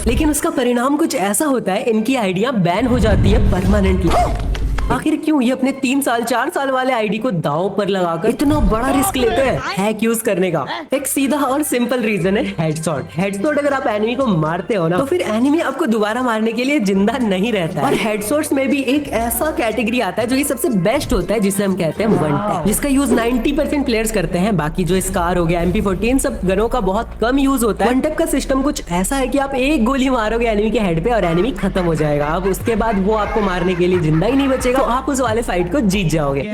लेकिन उसका परिणाम कुछ ऐसा होता है, इनकी आइडिया बैन हो जाती है परमानेंटली। आखिर क्यों ये अपने 3 साल 4 साल वाले आईडी को दांव पर लगाकर इतना बड़ा रिस्क लेते हैं हैक यूज करने का? एक सीधा और सिंपल रीजन है हेडशॉट। हेडशॉट अगर आप एनिमी को मारते हो ना, तो फिर एनिमी आपको दोबारा मारने के लिए जिंदा नहीं रहता है। और हेडशॉट्स में भी एक ऐसा कैटेगरी आता है जो कि सबसे बेस्ट होता है, जिसे हम कहते हैं वन टैप, जिसका यूज 90% प्लेयर्स करते हैं। बाकी जो स्कार हो गया, MP14 सब गनों का बहुत कम यूज होता है। वन टैप का सिस्टम कुछ ऐसा है कि आप एक गोली मारोगे एनिमी के हेड पे और एनिमी खत्म हो जाएगा। अब उसके बाद वो आपको मारने के लिए जिंदा ही नहीं बचेगा, तो आप उस वाले फाइट को जीत जाओगे।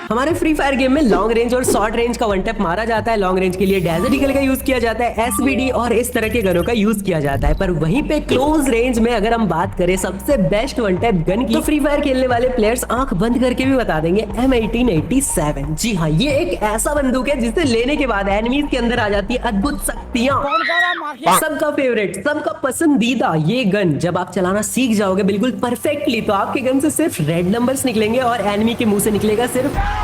हमारे फ्री फायर गेम में लॉन्ग रेंज और शॉर्ट रेंज का वन टैप मारा जाता है। लॉन्ग रेंज के लिए डेजर्ट ईगल का यूज किया जाता है, SVD और इस तरह के गनों का यूज किया जाता है। पर वहीं पे क्लोज रेंज में अगर हम बात करें सबसे बेस्ट वन टैप गन की, तो फ्री फायर खेलने वाले प्लेयर्स आंख बंद करके भी बता देंगे M1887। जी हाँ, ये एक ऐसा बंदूक है जिसे लेने के बाद एनिमीज के अंदर आ जाती है अद्भुत शक्तियां। सबका फेवरेट, सबका पसंदीदा ये गन जब आप चलाना सीख जाओगे बिल्कुल परफेक्टली, तो आपके गन से सिर्फ रेड नंबर्स निकलेंगे और एनिमी के मुंह से निकलेगा सिर्फ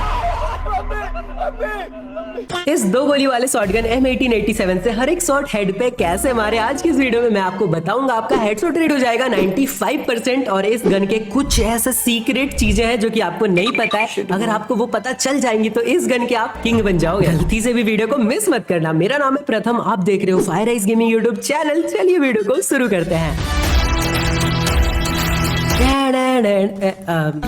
इस 2 गोली वाले शॉटगन M1887 से हर एक शॉट हेड पे कैसे मारे, आज की इस वीडियो में मैं आपको बताऊंगा। आपका हेडशॉट रेट हो जाएगा 95% और इस गन के कुछ ऐसे सीक्रेट चीजें हैं जो कि आपको नहीं पता है। अगर आपको वो पता चल जाएंगी तो इस गन के आप किंग बन जाओगे। गलती से भी वीडियो को मिस मत करना। मेरा नाम है प्रथम, आप देख रहे हो fire eyes gaming YouTube channel. चलिए वीडियो को शुरू करते हैं।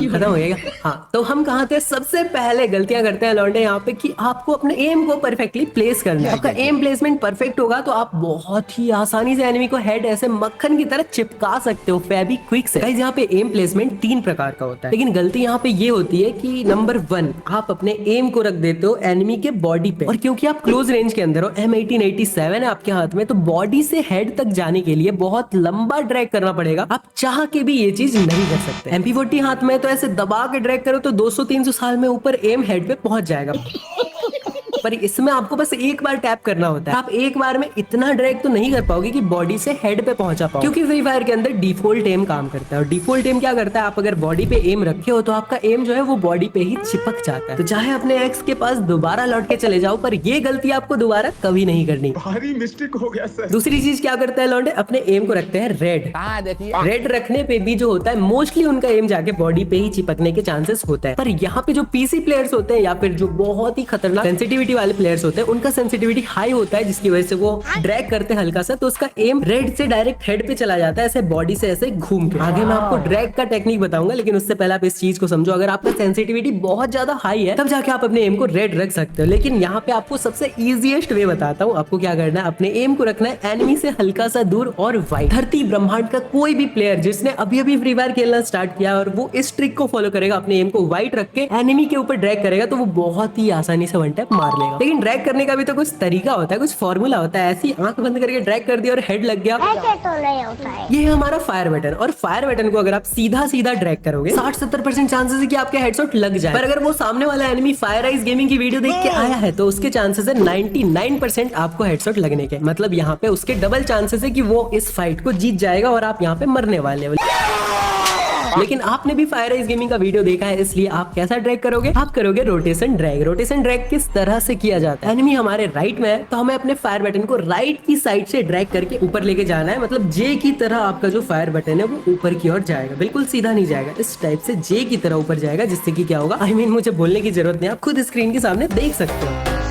खत्म हो गया। हाँ, तो हम कहाँ थे? सबसे पहले गलतियां करते हैं लौंडे यहाँ पे कि आपको अपने एम को परफेक्टली प्लेस करना है। आपका एम प्लेसमेंट परफेक्ट होगा तो आप बहुत ही आसानी से एनिमी को हेड ऐसे मक्खन की तरह चिपका सकते हो फेविक्विक से। गाइस, यहाँ पे एम प्लेसमेंट 3 प्रकार का होता है, लेकिन गलती यहाँ पे ये होती है कि नंबर 1, आप अपने एम को रख देते हो एनिमी के बॉडी पे, और क्योंकि आप क्लोज रेंज के अंदर हो, M1887 है आपके हाथ में, तो बॉडी से हेड तक जाने के लिए बहुत लंबा ड्रैग करना पड़ेगा। आप चाह के भी ये चीज नहीं कर सकते। MP40 हाथ में तो ऐसे दबा के ड्रैग करो तो 200-300 साल में ऊपर एम हेड पे पहुंच जाएगा। पर इसमें आपको बस एक बार टैप करना होता है। आप एक बार में इतना ड्रैग तो नहीं कर पाओगे कि बॉडी से हेड पे पहुंचा पाओ, क्योंकि फ्री फायर के अंदर डिफॉल्ट एम काम करता है। और डिफॉल्ट एम क्या करता है, आप अगर बॉडी पे एम रखे हो तो आपका एम जो है वो बॉडी पे ही चिपक जाता है। तो चाहे अपने एक्स के पास दोबारा लौट के चले जाओ, पर ये गलती आपको दोबारा कभी नहीं करनी। भारी मिस्टेक हो गया सर। दूसरी चीज क्या करता है लौंडे, अपने एम को रखते हैं रेड। रेड रखने पे भी जो होता है मोस्टली उनका एम जाके बॉडी पे ही चिपकने के चांसेस होता है। पर यहाँ पे जो पीसी प्लेयर्स होते हैं या फिर जो बहुत ही खतरनाक सेंसिटिविटी वाले प्लेयर्स होते हैं, उनका सेंसिटिविटी हाई होता है, जिसकी वजह से वो ड्रैग करते हैं हल्का सा, तो उसका एम रेड से डायरेक्ट हेड पे चला जाता है, ऐसे बॉडी से ऐसे घूम के। आगे मैं आपको ड्रैग का टेक्निक बताऊंगा, लेकिन उससे पहले आप इस चीज को समझो। अगर आपका सेंसिटिविटी बहुत ज्यादा हाई है तब जाके आप अपने एम को रेड रख सकते हो, लेकिन यहाँ पे आपको सबसे इजीएस्ट वे बताता हूँ। आपको क्या करना है, अपने एम को रखना है एनिमी से हल्का सा दूर और वाइड। धरती ब्रह्मांड का कोई भी प्लेयर जिसने अभी अभी फ्री फायर खेलना स्टार्ट किया और वो इस ट्रिक को फॉलो करेगा, अपने एम को वाइड रख के एनिमी के ऊपर ड्रैग करेगा, तो वो बहुत ही आसानी से वन टैप मार लेगा। लेकिन ड्रैग करने का भी तो कुछ तरीका होता है, कुछ फॉर्मूला होता है। ऐसी आंख बंद करके ड्रैग कर दिया और हेड लग गया, ऐसे तो नहीं होता है। ये है हमारा फायर बटन। और फायर बटन को अगर आप सीधा सीधा ड्रैग करोगे, 60-70% चांसेस है कि आपके हेडशॉट लग जाए। पर अगर वो सामने वाला एनिमी फायर आइज गेमिंग की वीडियो देख के आया है तो उसके चांसेस है 99% आपको हेडशॉट लगने के। मतलब यहाँ पे उसके डबल चांसेस है कि वो इस फाइट को जीत जाएगा और आप यहाँ पे मरने वाले हो। लेकिन आपने भी फायर आइज गेमिंग का वीडियो देखा है, इसलिए आप कैसा ड्रैग करोगे, आप करोगे रोटेशन ड्रैग। रोटेशन ड्रैग किस तरह से किया जाता है, एनिमी हमारे राइट में है तो हमें अपने फायर बटन को राइट की साइड से ड्रैग करके ऊपर लेके जाना है। मतलब जे की तरह आपका जो फायर बटन है वो ऊपर की ओर जाएगा, बिल्कुल सीधा नहीं जाएगा, इस टाइप से जे की तरह ऊपर जाएगा, जिससे कि क्या होगा, मुझे बोलने की जरूरत नहीं, आप खुद स्क्रीन के सामने देख सकते हो।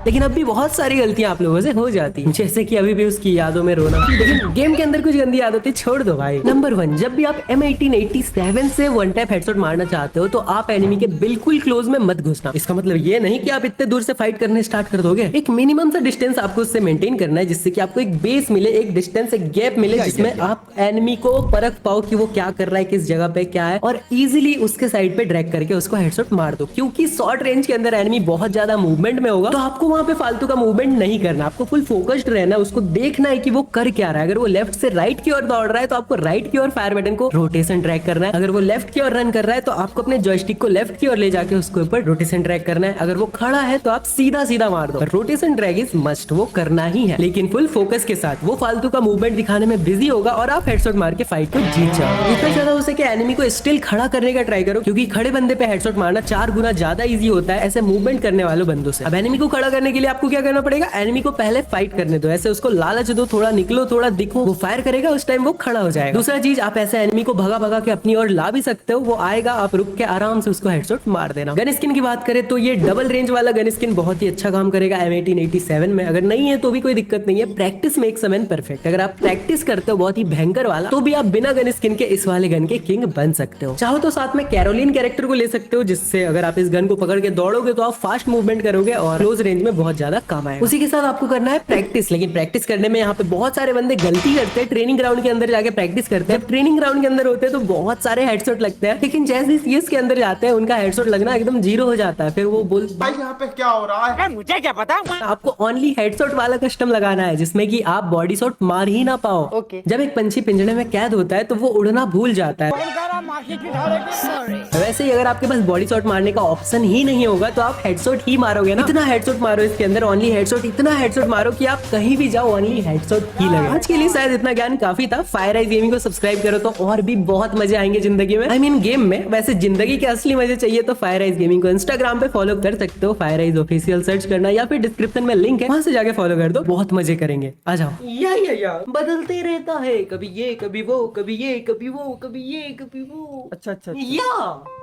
लेकिन अब भी बहुत सारी गलतियां आप लोगों से हो जाती हैं, जैसे कि अभी भी उसकी यादों में रोना। लेकिन गेम के अंदर कुछ गंदी आदतें छोड़ दो भाई। नंबर 1, जब भी आप M1887 से वन टैप हेडशॉट मारना चाहते हो तो आप एनिमी के बिल्कुल क्लोज में मत घुसना। इसका मतलब ये नहीं कि आप इतने दूर से फाइट करने स्टार्ट कर दोगे। एक मिनिमम सा डिस्टेंस आपको उससे मेंटेन करना है, जिससे कि आपको एक बेस मिले, एक डिस्टेंस, एक गैप मिले, जिसमें आप एनिमी को परख पाओ कि वो क्या कर रहा है, किस जगह पे क्या है, और इजिली उसके साइड पे ड्रैग करके उसको हेडशॉट मार दो। क्योंकि शॉर्ट रेंज के अंदर एनिमी बहुत ज्यादा मूवमेंट में होगा, तो आपको वहाँ पे फालतू का मूवमेंट नहीं करना, आपको फुल फोकस्ड रहना, उसको देखना है कि वो कर क्या रहा है। अगर वो लेफ्ट से राइट की ओर दौड़ रहा है तो आपको राइट की ओर फायर बटन को रोटेशन ट्रैक करना है। अगर वो लेफ्ट की ओर रन कर रहा है तो आपको अपने जॉयस्टिक को लेफ्ट की ओर ले जाके उसके ऊपर रोटेशन ट्रैक करना है। अगर वो खड़ा है तो आप सीधा सीधा मार दो। रोटेशन ट्रैक इज मस्ट, वो करना ही है, लेकिन फुल फोकस के साथ। वो फालतू का मूवमेंट दिखाने में बिजी होगा और आप हेडशॉट मार के फाइट को जीत जाओ। इतना ज्यादा हो सके एनिमी को स्टिल खड़ा करने का ट्राई करो, क्योंकि खड़े बंदे पे हेडशॉट मारना 4 गुना ज्यादा इजी होता है ऐसे मूवमेंट करने वालों बंदों से। अब एनिमी को खड़ा करने के लिए आपको क्या करना पड़ेगा, एनिमी को पहले फाइट करने दो, ऐसे उसको लालच दो, थोड़ा निकलो, थोड़ा दिखो, वो फायर करेगा, उस टाइम वो खड़ा हो जाएगा। दूसरा चीज, आप ऐसे एनिमी को भगा भगा के अपनी ओर ला भी सकते हो, वो आएगा, आप रुक के आराम से उसको हेडशॉट मार देना। गन स्किन की बात करें तो ये डबल रेंज वाला गन स्किन बहुत ही अच्छा काम करेगा M1887 में। अगर नहीं है तो भी कोई दिक्कत नहीं है, practice makes a man perfect. अगर आप प्रैक्टिस करते हो बहुत ही भयंकर वाला, तो भी आप बिना गन स्किन के इस वाले गन के किंग बन सकते हो। चाहो तो साथ में कैरोलिन कैरेक्टर को ले सकते हो, जिससे अगर आप इस गन को पकड़ के दौड़ोगे तो आप फास्ट मूवमेंट करोगे और क्लोज रेंज में बहुत ज्यादा काम आएगा। उसी के साथ आपको करना है प्रैक्टिस, लेकिन प्रैक्टिस करने में यहाँ पे बहुत सारे बंदे गलती करते हैं, ट्रेनिंग ग्राउंड के अंदर जाके प्रैक्टिस करते हैं। ट्रेनिंग ग्राउंड के अंदर होते हैं तो बहुत सारे हेडशॉट लगते हैं, लेकिन जैसे सीएस के अंदर जाते हैं उनका हेडशॉट लगना एकदम 0 हो जाता है। फिर वो बोल, भाई यहाँ पे क्या हो रहा है, मुझे क्या पता। आपको ओनली हेडशॉट वाला कस्टम लगाना है, जिसमें कि आप बॉडी शॉट मार ही ना पाओ। Okay. जब एक पंछी पिंजरे में कैद होता है तो वो उड़ना भूल जाता है। वैसे ही अगर आपके पास बॉडी शॉट मारने का ऑप्शन ही नहीं होगा तो आप हेडशॉट ही मारोगे ना। इतना हेडशॉट मारो इसके अंदर, ओनली हेडशॉट, इतना हेडशॉट मारो कि आप कहीं भी जाओ ओनली हेडशॉट ही लगे। आज के लिए शायद इतना ज्ञान काफी था। फायर आइज गेमिंग को सब्सक्राइब करो तो और भी बहुत मजे आएंगे जिंदगी में, आई मीन गेम में। वैसे जिंदगी के असली मजे चाहिए तो फायर आइज गेमिंग को इंस्टाग्राम पे फॉलो कर सकते हो, फायर आइज ऑफिशियल सर्च करना, या फिर डिस्क्रिप्शन में लिंक है, वहां से जाके फॉलो कर दो, बहुत मजे करेंगे। आ जाओ। या बदलते रहता है, कभी ये कभी वो, कभी ये कभी वो, कभी ये कभी वो। अच्छा अच्छा या